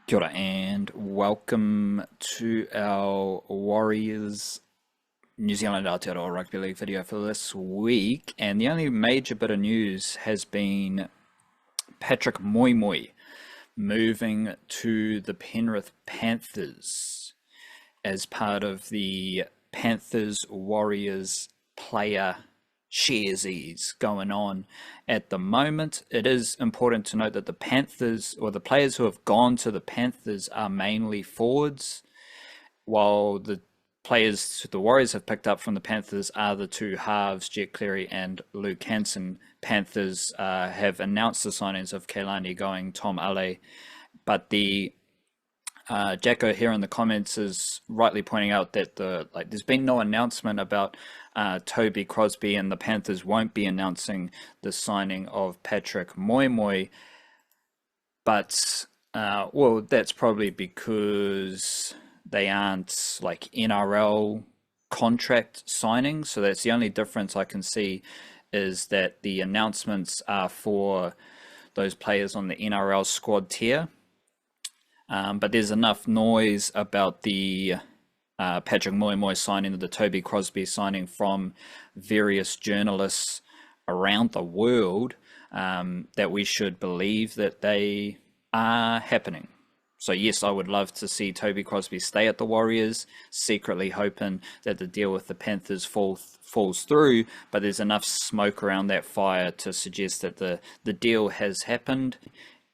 Kia ora and welcome to our Warriors New Zealand Aotearoa Rugby League video for this week. And the only major bit of news has been Patrick Moimoi moving to the Penrith Panthers as part of the Panthers Warriors player sharesies going on at the moment. It is important to note that the Panthers, or the players who have gone to the Panthers, are mainly forwards, while the players the Warriors have picked up from the Panthers are the two halves, Jet Cleary and Luke Hansen. Panthers have announced the signings of Keilani going Tom Ale, but the Jacko here in the comments is rightly pointing out that there's been no announcement about Toby Crosby, and the Panthers won't be announcing the signing of Patrick Moimoi. But well, that's probably because they aren't like NRL contract signings. So that's the only difference I can see, is that the announcements are for those players on the NRL squad tier. But there's enough noise about the Patrick Moimoi signing, the Toby Crosby signing, from various journalists around the world, that we should believe that they are happening. So yes, I would love to see Toby Crosby stay at the Warriors, secretly hoping that the deal with the Panthers falls through, but there's enough smoke around that fire to suggest that the deal has happened,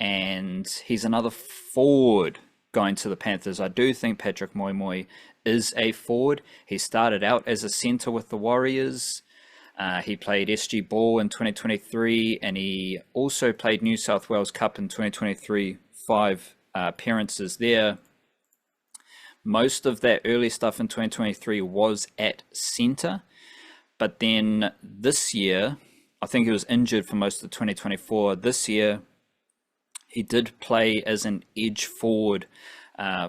and he's another forward going to the Panthers. I do think Patrick Moimoi is a forward. He started out as a centre with the Warriors. He played SG Ball in 2023, and he also played New South Wales Cup in 2023, 5 appearances there. Most of that early stuff in 2023 was at centre, but then this year, I think he was injured for most of 2024. This year, he did play as an edge forward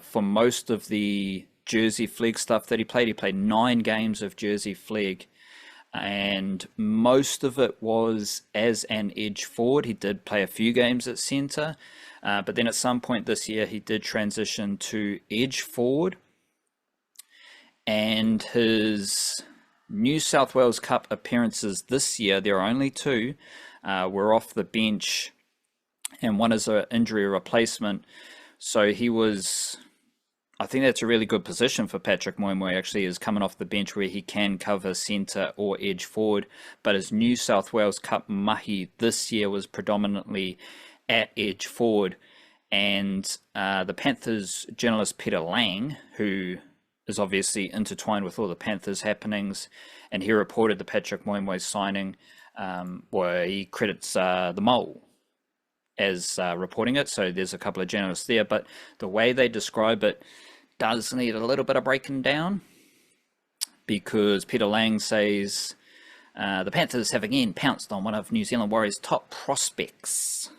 for most of the Jersey Flegg stuff that he played. He played 9 games of Jersey Flegg, and most of it was as an edge forward. He did play a few games at centre, but then at some point this year he did transition to edge forward, and his New South Wales Cup appearances this year, there are only 2, were off the bench, and one is an injury replacement. So he was, I think that's a really good position for Patrick Moimoi, actually, is coming off the bench where he can cover centre or edge forward. But his New South Wales Cup mahi this year was predominantly at edge forward. And the Panthers journalist Peter Lang, who is obviously intertwined with all the Panthers happenings, and he reported the Patrick Moimoi signing, where he credits the Mole as reporting it. So there's a couple of journalists there, but the way they describe it does need a little bit of breaking down, because Peter Lang says the Panthers have again pounced on one of New Zealand Warriors' top prospects,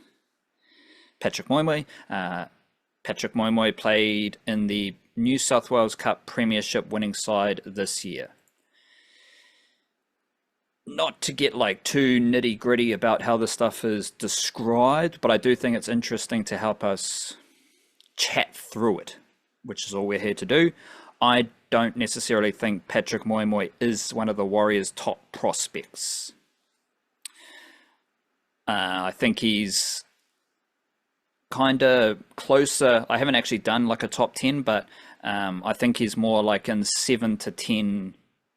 Patrick Moimoi. Patrick Moimoi played in the New South Wales Cup Premiership winning side this year. Not to get like too nitty gritty about how the stuff is described, but I do think it's interesting to help us chat through it, which is all we're here to do. I don't necessarily think Patrick Moimoi is one of the Warriors' top prospects. I think he's kind of closer. I haven't actually done like a top 10, but I think he's more like in 7 to 10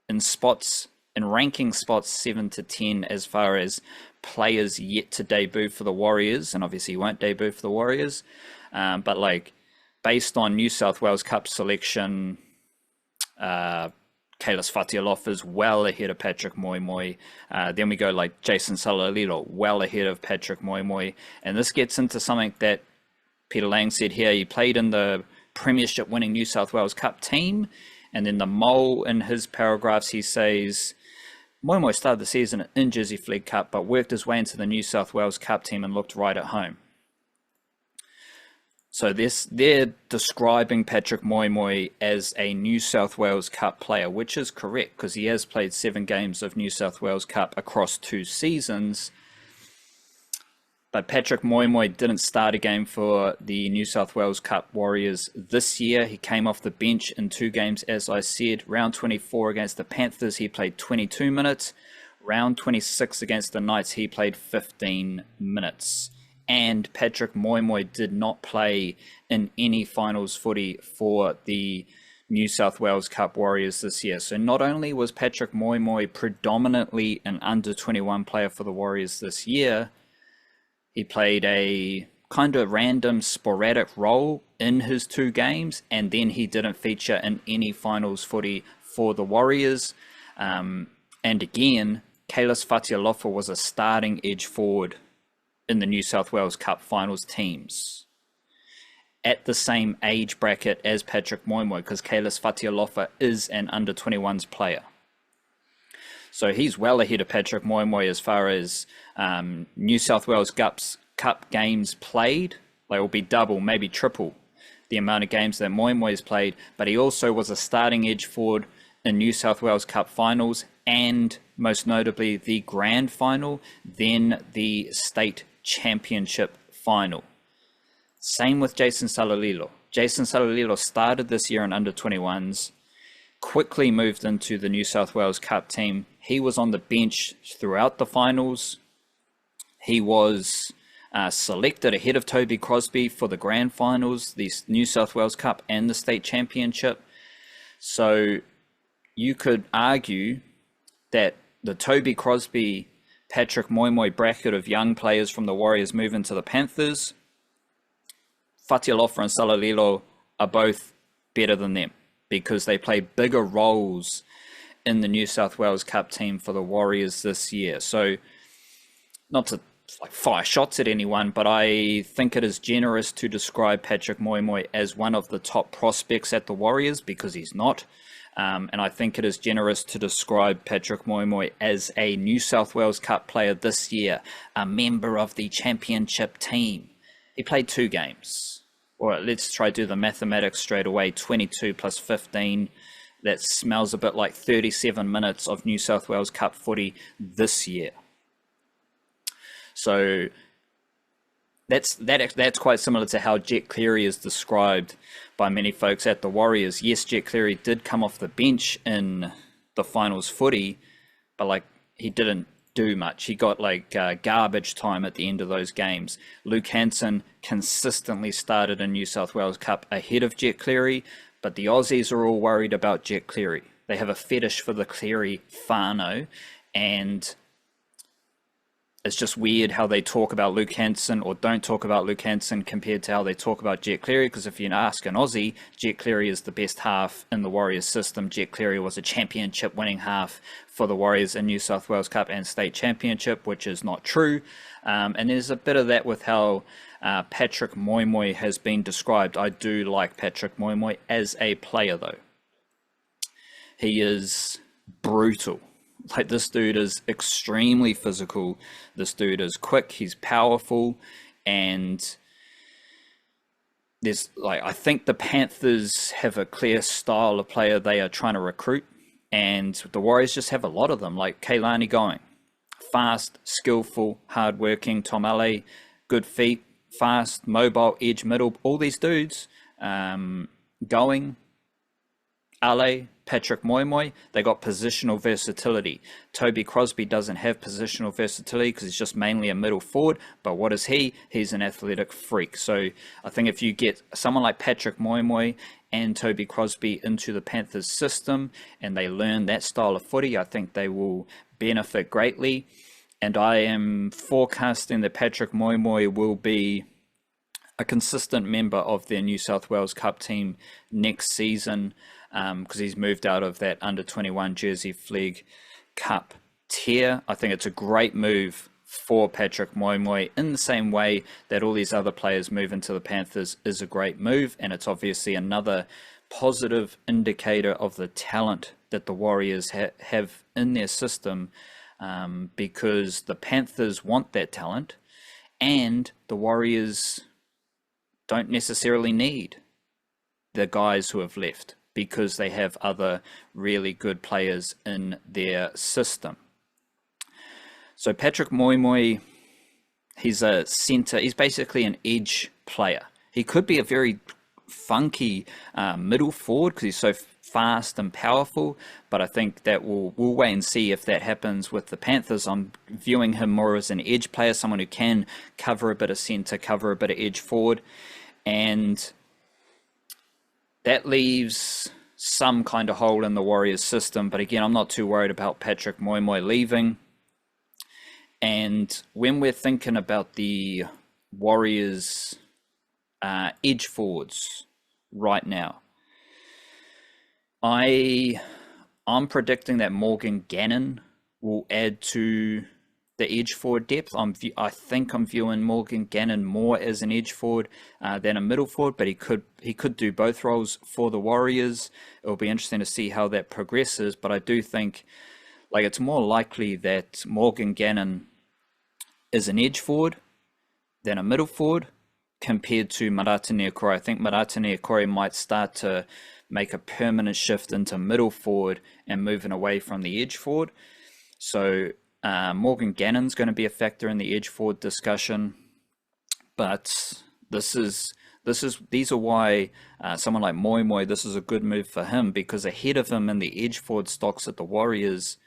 in spots, in ranking spots 7 to 10 as far as players yet to debut for the Warriors, and obviously he won't debut for the Warriors, but like based on New South Wales Cup selection, Kalis Fatialofa is well ahead of Patrick Moimoi. Then we go like Jason Salalilo, well ahead of Patrick Moimoi, and this gets into something that Peter Lang said here. He played in the Premiership winning New South Wales Cup team, and then the Mole, in his paragraphs, he says Moimoi started the season in Jersey Flegg Cup, but worked his way into the New South Wales Cup team and looked right at home. So they're describing Patrick Moimoi as a New South Wales Cup player, which is correct, because he has played 7 games of New South Wales Cup across 2 seasons. But Patrick Moy Moy didn't start a game for the New South Wales Cup Warriors this year. He came off the bench in 2 games, as I said. Round 24 against the Panthers, he played 22 minutes. Round 26 against the Knights, he played 15 minutes. And Patrick Moy Moy did not play in any finals footy for the New South Wales Cup Warriors this year. So not only was Patrick Moy Moy predominantly an under-21 player for the Warriors this year, he played a kind of random sporadic role in his 2 games, and then he didn't feature in any finals footy for the Warriors. And again, Kalis Fatialofa was a starting edge forward in the New South Wales Cup finals teams at the same age bracket as Patrick Moy Moy, because Kalis Fatialofa is an under-21s player. So he's well ahead of Patrick Moy Moy as far as New South Wales Cup games played. They will be double, maybe triple the amount of games that Moy Moy's played, but he also was a starting edge forward in New South Wales Cup finals, and most notably the grand final, then the state championship final. Same with Jason Salalilo. Jason Salalilo started this year in under-21s, quickly moved into the New South Wales Cup team. He was on the bench throughout the finals. He was selected ahead of Toby Crosby for the grand finals, the New South Wales Cup and the state championship. So you could argue that the Toby Crosby, Patrick Moy Moy bracket of young players from the Warriors move into the Panthers. Fatialofa and Salalilo are both better than them because they play bigger roles in the New South Wales Cup team for the Warriors this year. So not to fire shots at anyone, but I think it is generous to describe Patrick Moy Moy as one of the top prospects at the Warriors, because he's not. And I think it is generous to describe Patrick Moy Moy as a New South Wales Cup player this year, a member of the championship team. He played 2 games. Or let's try to do the mathematics straight away. 22 plus 15. That smells a bit like 37 minutes of New South Wales Cup footy this year. So that's quite similar to how Jet Cleary is described by many folks at the Warriors. Yes, Jet Cleary did come off the bench in the finals footy, but he didn't do much. He got garbage time at the end of those games. Luke Hansen consistently started in New South Wales Cup ahead of Jet Cleary, but the Aussies are all worried about Jet Cleary. They have a fetish for the Cleary whānau, and it's just weird how they talk about Luke Hansen or don't talk about Luke Hansen compared to how they talk about Jet Cleary, because if you ask an Aussie, Jet Cleary is the best half in the Warriors system. Jet Cleary was a championship winning half for the Warriors in New South Wales Cup and state championship, which is not true. And there's a bit of that with how Patrick Moy Moy has been described. I do like Patrick Moy Moy as a player, though. He is brutal. This dude is extremely physical. This dude is quick. He's powerful, and there's I think the Panthers have a clear style of player they are trying to recruit, and the Warriors just have a lot of them. Like Keilani going, fast, skillful, hardworking. Tom Ale, good feet, fast, mobile, edge, middle. All these dudes going. Ale, Patrick Moy Moy, they got positional versatility. Toby Crosby doesn't have positional versatility because he's just mainly a middle forward, but what is he? He's an athletic freak. So I think if you get someone like Patrick Moy Moy and Toby Crosby into the Panthers system and they learn that style of footy, I think they will benefit greatly. And I am forecasting that Patrick Moy Moy will be a consistent member of their New South Wales Cup team next season, because he's moved out of that under-21 Jersey Flegg Cup tier. I think it's a great move for Patrick Moy Moy, in the same way that all these other players move into the Panthers is a great move, and it's obviously another positive indicator of the talent that the Warriors have in their system, because the Panthers want that talent, and the Warriors don't necessarily need the guys who have left, because they have other really good players in their system. So Patrick Moy Moy, He's a center. He's basically an edge player. He could be a very funky middle forward because he's so fast and powerful. But I think that we'll wait and see if that happens with the Panthers. I'm viewing him more as an edge player, someone who can cover a bit of center, cover a bit of edge forward, and that leaves some kind of hole in the Warriors system. But again, I'm not too worried about Patrick Moimoi leaving. And when we're thinking about the Warriors edge forwards right now, I'm predicting that Morgan Gannon will add to the edge forward depth. I think I'm viewing Morgan Gannon more as an edge forward than a middle forward, but he could do both roles for the Warriors. It'll be interesting to see how that progresses, but I do think it's more likely that Morgan Gannon is an edge forward than a middle forward compared to Marata Niukore. I think Marata Niukore might start to make a permanent shift into middle forward and moving away from the edge forward. So Morgan Gannon's going to be a factor in the edge forward discussion, but these are why someone like Moy Moy, this is a good move for him, because ahead of him in the edge forward stocks at the Warriors,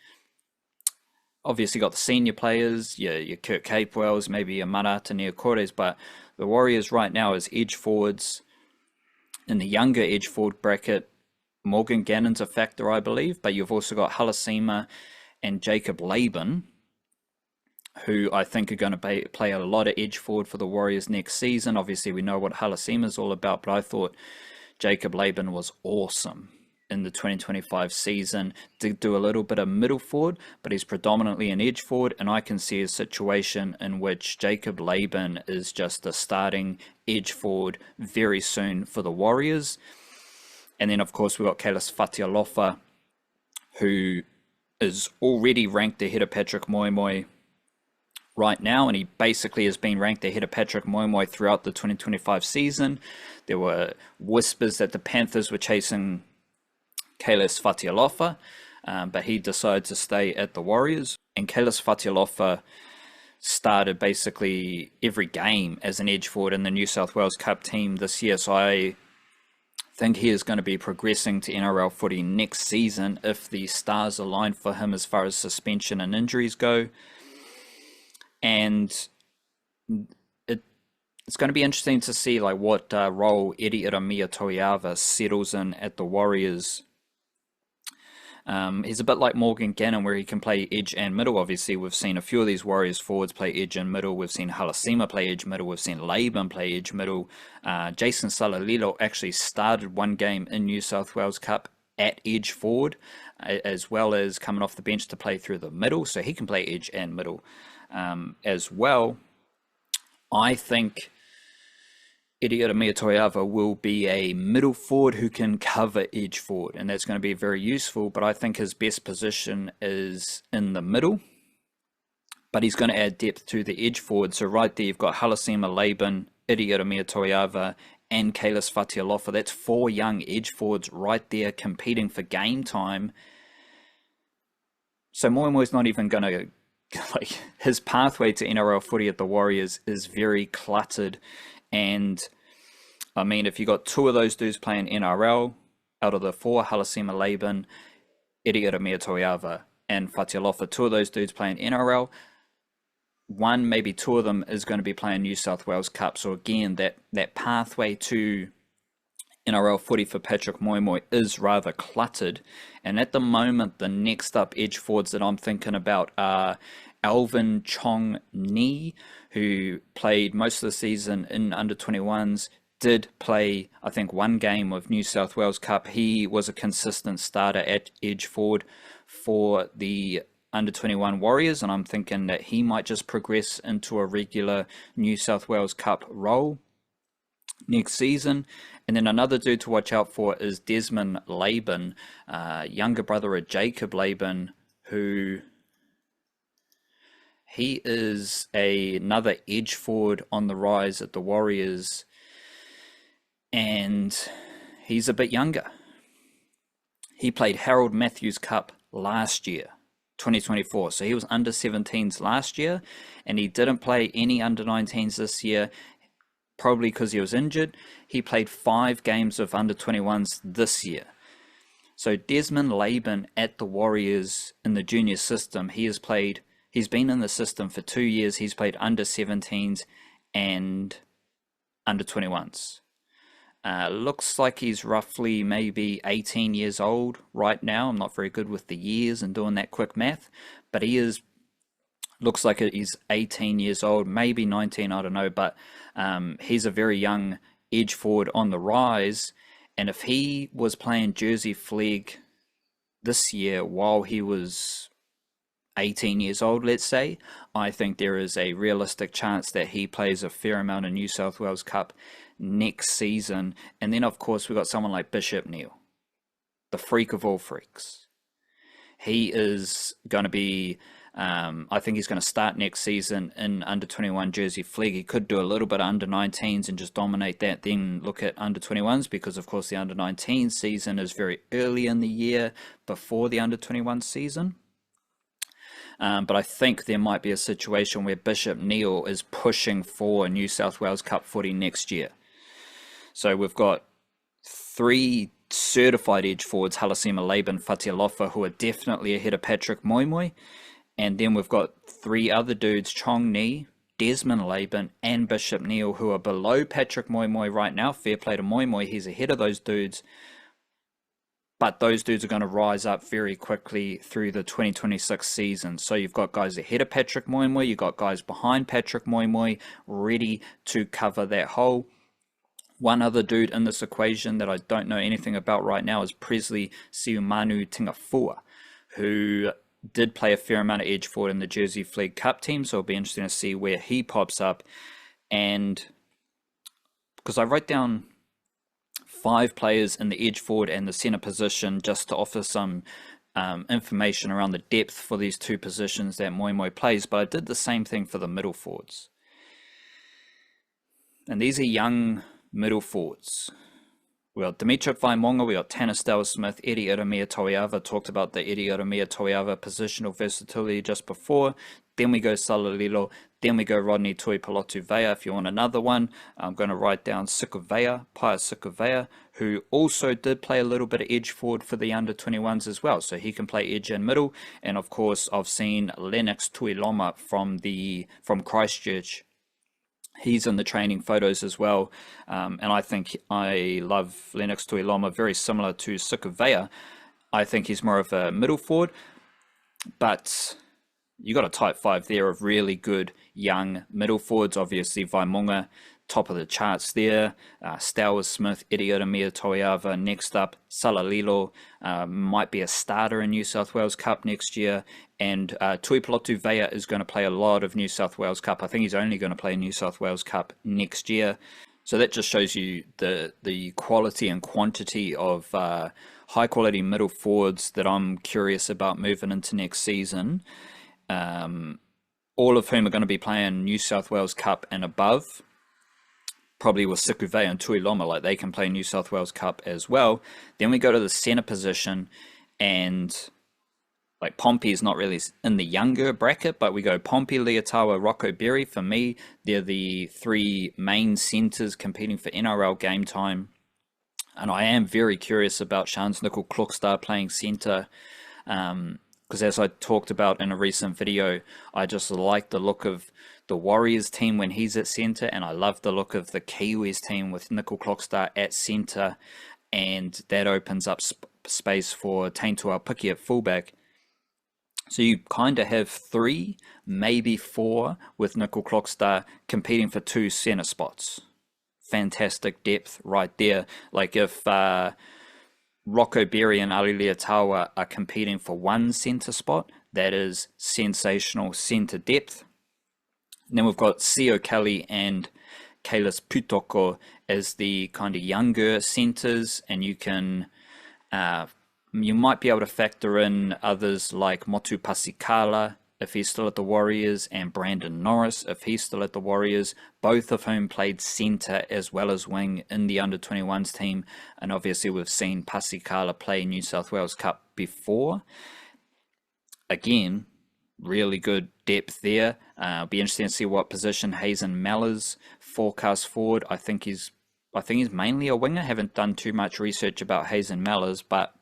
obviously got the senior players, your Kurt Capewells, maybe your Marata Niukores, but the Warriors right now as edge forwards in the younger edge forward bracket, Morgan Gannon's a factor, I believe, but you've also got Halasima and Jacob Laban, who I think are going to play a lot of edge forward for the Warriors next season. Obviously, we know what Halasima is all about, but I thought Jacob Laban was awesome in the 2025 season. Did do a little bit of middle forward, but he's predominantly an edge forward, and I can see a situation in which Jacob Laban is just a starting edge forward very soon for the Warriors. And then, of course, we've got Kalis Fatialofa, who is already ranked ahead of Patrick Moimoi right now, and he basically has been ranked ahead of Patrick Moimoi throughout the 2025 season. There were whispers that the Panthers were chasing Kalis Fatialofa, but he decided to stay at the Warriors, and Kalis Fatialofa started basically every game as an edge forward in the New South Wales Cup team this year, so I think he is going to be progressing to NRL footy next season if the stars align for him as far as suspension and injuries go. And it's going to be interesting to see what role Eddie Iramia Toiava settles in at the Warriors. He's a bit like Morgan Gannon, where he can play edge and middle. Obviously, we've seen a few of these Warriors forwards play edge and middle. We've seen Halasima play edge middle. We've seen Laban play edge middle. Jason Salalilo actually started one game in New South Wales Cup at edge forward, as well as coming off the bench to play through the middle. So he can play edge and middle as well. I think Eddie Iramia Toiava will be a middle forward who can cover edge forward, and that's going to be very useful, but I think his best position is in the middle, but he's going to add depth to the edge forward. So right there you've got Halasima, Laban, Eddie Iramia Toiava, and Kalis Fatialofa. That's 4 young edge forwards right there competing for game time. So Moimoi's not even going to, his pathway to NRL footy at the Warriors is very cluttered. And I mean, if you got 2 of those dudes playing NRL out of the 4, Halasima, Laban, Eddie Iramia Toiava, and Fatialofa, 2 of those dudes playing NRL, 1, maybe 2 of them is going to be playing New South Wales Cup. So again, that pathway to NRL footy for Patrick Moimoi is rather cluttered. And at the moment, the next up edge forwards that I'm thinking about are Alvin Chong Ni, who played most of the season in under-21s, did play, I think, 1 game of New South Wales Cup. He was a consistent starter at edge forward for the under-21 Warriors, and I'm thinking that he might just progress into a regular New South Wales Cup role next season. And then another dude to watch out for is Desmond Laban, younger brother of Jacob Laban, who he is another edge forward on the rise at the Warriors, and he's a bit younger. He played Harold Matthews Cup last year, 2024. So he was under 17s last year, and he didn't play any under 19s this year, probably because he was injured. He played 5 games of under 21s this year. So Desmond Laban at the Warriors in the junior system, he's been in the system for 2 years. He's played under 17s and under 21s. Looks like he's roughly maybe 18 years old right now. I'm not very good with the years and doing that quick math, but looks like he's 18 years old, maybe 19, I don't know, but he's a very young edge forward on the rise. And if he was playing Jersey Flegg this year while he was 18 years old, let's say, I think there is a realistic chance that he plays a fair amount of New South Wales Cup next season. And then, of course, we've got someone like Bishop Neal, the freak of all freaks. He is going to be, I think he's going to start next season in under 21 Jersey Flegg. He could do a little bit of under 19s and just dominate that, then look at under 21s, because, of course, the under 19 season is very early in the year before the under 21 season. But I think there might be a situation where Bishop Neal is pushing for New South Wales Cup footy next year. So we've got 3 certified edge forwards, Halasima, Laban, Fatialofa, who are definitely ahead of Patrick Moimoi. And then we've got 3 other dudes, Chong Ni, Desmond Laban, and Bishop Neal, who are below Patrick Moimoi right now. Fair play to Moimoi, he's ahead of those dudes. But those dudes are going to rise up very quickly through the 2026 season. So you've got guys ahead of Patrick Moimoi, you've got guys behind Patrick Moimoi ready to cover that hole. One other dude in this equation that I don't know anything about right now is Presley Siumanu Tingafua, who did play a fair amount of edge forward in the Jersey Flegg Cup team. So it'll be interesting to see where he pops up. And because I wrote down 5 players in the edge forward and the centre position just to offer some information around the depth for these 2 positions that Moimoi plays, but I did the same thing for the middle forwards. And these are young middle forwards. We got Dimitri Vaimonga, we got Tanner Stowell-Smith, Eddie Iramia Toiava. Talked about the Eddie Iramia Toiava positional versatility just before. Then we go Salalilo. Then we go Rodney Tuipulotu-Vea. If you want another one, I'm going to write down Sikuvea, Pia Sikuvea, who also did play a little bit of edge forward for the under-21s as well. So he can play edge and middle. And of course, I've seen Lennox Tuiloma from Christchurch. He's in the training photos as well. And I think I love Lennox Tuiloma, very similar to Sikuvea. I think he's more of a middle forward. But you got a type 5 there of really good young middle forwards. Obviously, Vaimonga, top of the charts there. Stowell-Smith, Eddie Iramia Toiava. Next up, Salalilo, might be a starter in New South Wales Cup next year. And Tuipulotu-Vea is going to play a lot of New South Wales Cup. I think he's only going to play New South Wales Cup next year. So that just shows you the quality and quantity of high quality middle forwards that I'm curious about moving into next season. All of whom are going to be playing New South Wales Cup and above. Probably with Sikuvea and Tuiloma, like they can play New South Wales Cup as well. Then we go to the centre position, and like Pompey is not really in the younger bracket, but we go Pompey, Leotawa, Rocco Berry. For me, they're the 3 main centres competing for NRL game time. And I am very curious about Shans Nickel-Klokstad playing centre. Because as I talked about in a recent video, I just like the look of the Warriors team when he's at centre, and I love the look of the Kiwis team with Nickel-Klokstad at centre, and that opens up space for Taintua Piki at fullback. So you kind of have 3, maybe 4 with Nickel-Klokstad competing for 2 centre spots. Fantastic depth right there. Like if Rocco Berry and Ali Leotawa are competing for 1 centre spot, that is sensational centre depth. And then we've got Sio Kelly and Kalis Putoko as the kind of younger centres, and you can you might be able to factor in others like Motu Pasikala if he's still at the Warriors, and Brandon Norris if he's still at the Warriors, both of whom played centre as well as wing in the under-21s team. And obviously we've seen Pasikala play New South Wales Cup before. again, really good depth there. Be interesting to see what position Hazen Mellors forecast forward. I think he's mainly a winger. Haven't done too much research about Hazen Mellors, but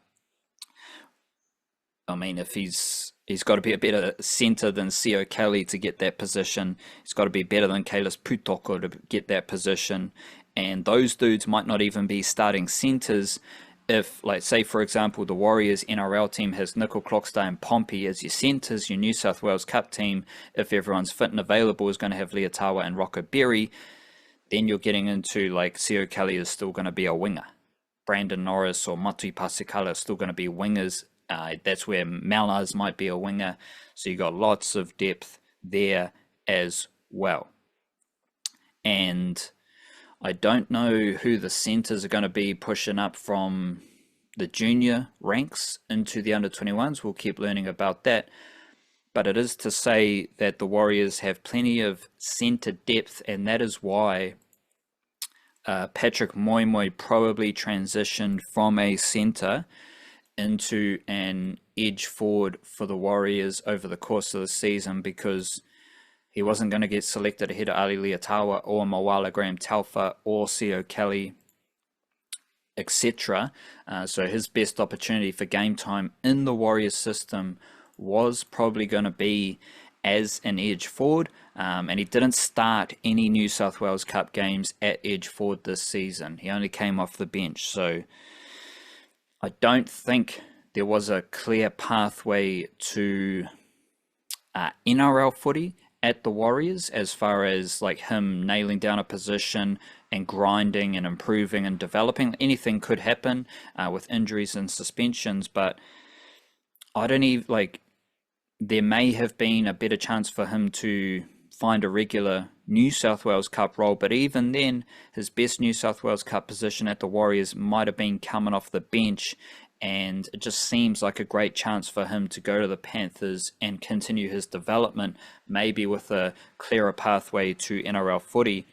I mean, if he's got to be a better centre than Sio Kelly to get that position. He's got to be better than Kalis Putoko to get that position. And those dudes might not even be starting centres if, like, say, for example, the Warriors NRL team has Nickel Clockstone and Pompey as your centres, your New South Wales Cup team, if everyone's fit and available, is going to have Leotawa and Rocco Berry, then you're getting into, like, Sio Kelly is still going to be a winger. Brandon Norris or Matui Pasikala are still going to be wingers. That's where Malars might be a winger. So you got lots of depth there as well. And I don't know who the centres are going to be pushing up from the junior ranks into the under-21s. We'll keep learning about that. But it is to say that the Warriors have plenty of centre depth, and that is why Patrick Moimoi probably transitioned from a centre into an edge forward for the Warriors over the course of the season, because he wasn't going to get selected ahead of Ali Leotawa or Mawala Graham Talfa or Sio Kelly, etc. So his best opportunity for game time in the Warriors system was probably going to be as an edge forward, and he didn't start any New South Wales Cup games at edge forward this season. He only came off the bench, so I don't think there was a clear pathway to NRL footy at the Warriors as far as like him nailing down a position and grinding and improving and developing. Anything could happen with injuries and suspensions, but I don't even like. There may have been a better chance for him to find a regular New South Wales Cup role, but even then, his best New South Wales Cup position at the Warriors might have been coming off the bench, and it just seems like a great chance for him to go to the Panthers and continue his development, maybe with a clearer pathway to NRL footy.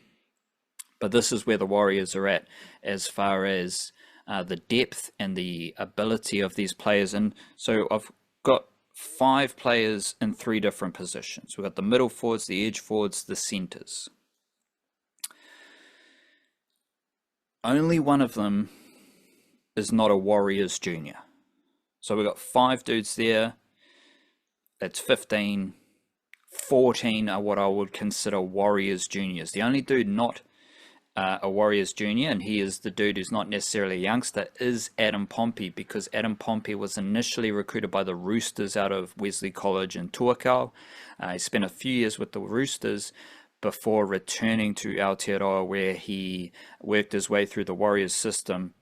But this is where the Warriors are at as far as the depth and the ability of these players. And so I've got 5 players in 3 different positions. We've got the middle forwards, the edge forwards, the centres. Only one of them is not a Warriors junior. So we've got 5 dudes there. That's 15. 14 are what I would consider Warriors juniors. The only dude not a Warriors junior, and he is the dude who's not necessarily a youngster, is Adam Pompey, because Adam Pompey was initially recruited by the Roosters out of Wesley College in Tuakau. He spent a few years with the Roosters before returning to Aotearoa, where he worked his way through the Warriors system.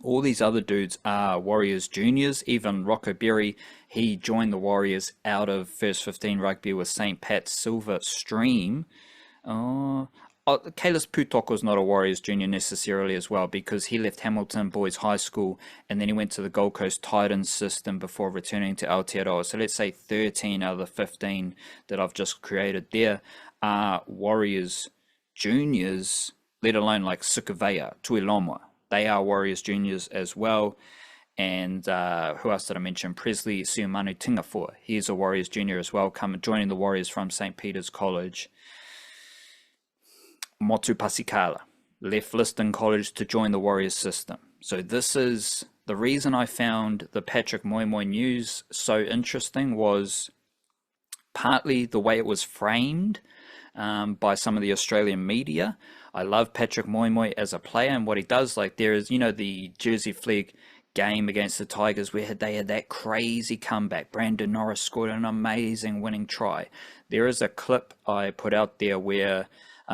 All these other dudes are Warriors juniors. Even Rocco Berry, he joined the Warriors out of First 15 rugby with St. Pat's Silver Stream. Kalis Putoko is not a Warriors junior necessarily as well, because he left Hamilton Boys High School and then he went to the Gold Coast Titans system before returning to Aotearoa. So let's say 13 out of the 15 that I've just created there are Warriors juniors, let alone like Sukavea, Tuiloma. They are Warriors juniors as well. And who else did I mention? Presley Siumanu Tingafua. He's a Warriors junior as well, joining the Warriors from St. Peter's College. Motu Pasikala left Liston College to join the Warriors system. So this is the reason I found the Patrick Moimoi news so interesting, was partly the way it was framed by some of the Australian media. I love Patrick Moimoi as a player and what he does. Like, there is, the Jersey Flegg game against the Tigers where they had that crazy comeback. Brandon Norris scored an amazing winning try. There is a clip I put out there where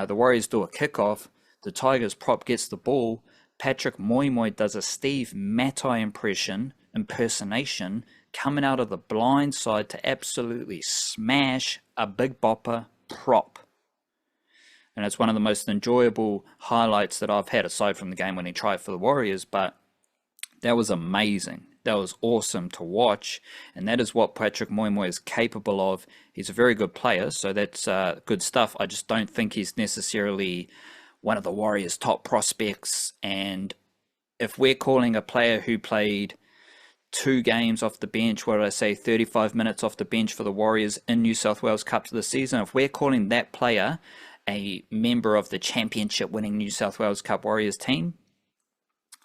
the Warriors do a kickoff, the Tigers prop gets the ball, Patrick Moimoi does a Steve Matai impersonation coming out of the blind side to absolutely smash a big bopper prop. And it's one of the most enjoyable highlights that I've had, aside from the game-winning try for the Warriors, but that was amazing. That was awesome to watch, and that is what Patrick Moimoi is capable of. He's a very good player, so that's good stuff. I just don't think he's necessarily one of the Warriors' top prospects, and if we're calling a player who played 2 games off the bench, what did I say, 35 minutes off the bench for the Warriors in New South Wales Cup this season. If we're calling that player a member of the championship winning New South Wales Cup Warriors team,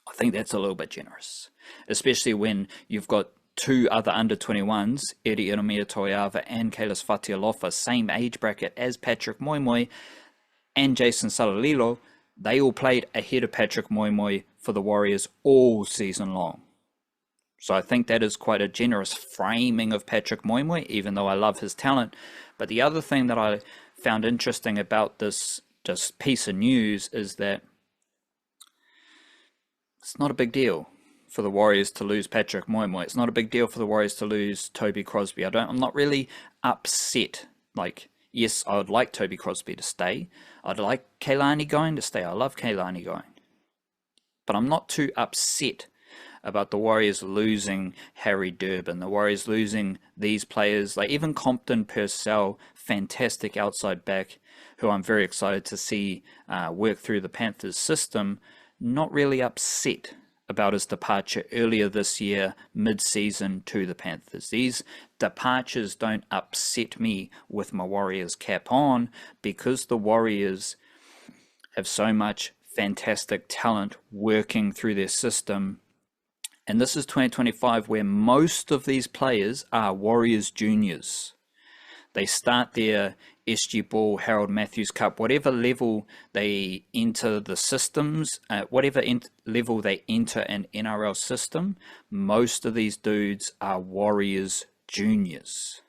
I think that's a little bit generous, especially when you've got 2 other under-21s, Eri Iromia Toiava and Kalis Fatialofa, same age bracket as Patrick Moimoi and Jason Salalilo. They all played ahead of Patrick Moimoi for the Warriors all season long. So I think that is quite a generous framing of Patrick Moimoi, even though I love his talent. But the other thing that I found interesting about this just piece of news is that it's not a big deal for the Warriors to lose Patrick Moimoi. It's not a big deal for the Warriors to lose Toby Crosby. I'm not really upset. Like, yes, I would like Toby Crosby to stay. I'd like Keilani going to stay. I love Keilani going. But I'm not too upset about the Warriors losing Harry Durbin, the Warriors losing these players, like even Compton Purcell, fantastic outside back, who I'm very excited to see work through the Panthers system. Not really upset about his departure earlier this year, mid-season, to the Panthers. These departures don't upset me with my Warriors cap on, because the Warriors have so much fantastic talent working through their system. And this is 2025, where most of these players are Warriors juniors. They start their SG Ball, Harold Matthews Cup, whatever level they enter the systems, whatever level they enter an NRL system, most of these dudes are Warriors juniors.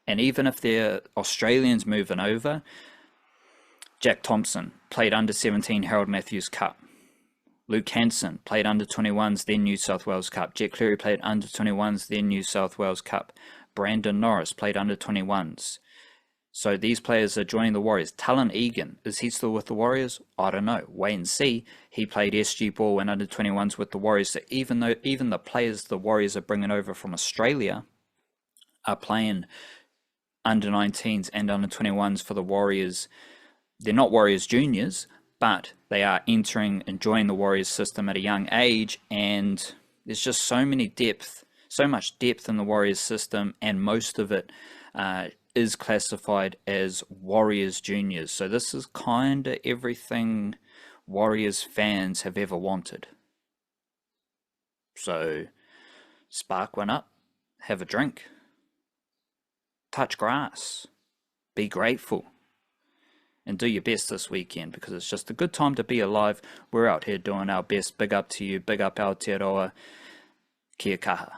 And even if they're Australians moving over, Jack Thompson played under 17 Harold Matthews Cup. Luke Hanson played under 21s, then New South Wales Cup. Jet Cleary played under 21s, then New South Wales Cup. Brandon Norris played under 21s. So these players are joining the Warriors. Talon Egan, is he still with the Warriors? I don't know. Wait and see. He played SG Ball and under 21s with the Warriors. So even the players the Warriors are bringing over from Australia are playing under 19s and under 21s for the Warriors. They're not Warriors juniors, but they are entering and joining the Warriors system at a young age, and there's just so much depth in the Warriors system, and most of it is classified as Warriors juniors. So this is kind of everything Warriors fans have ever wanted. So spark one up, have a drink, touch grass, be grateful, and do your best this weekend, because it's just a good time to be alive. We're out here doing our best. Big up to you. Big up Aotearoa. Kia kaha.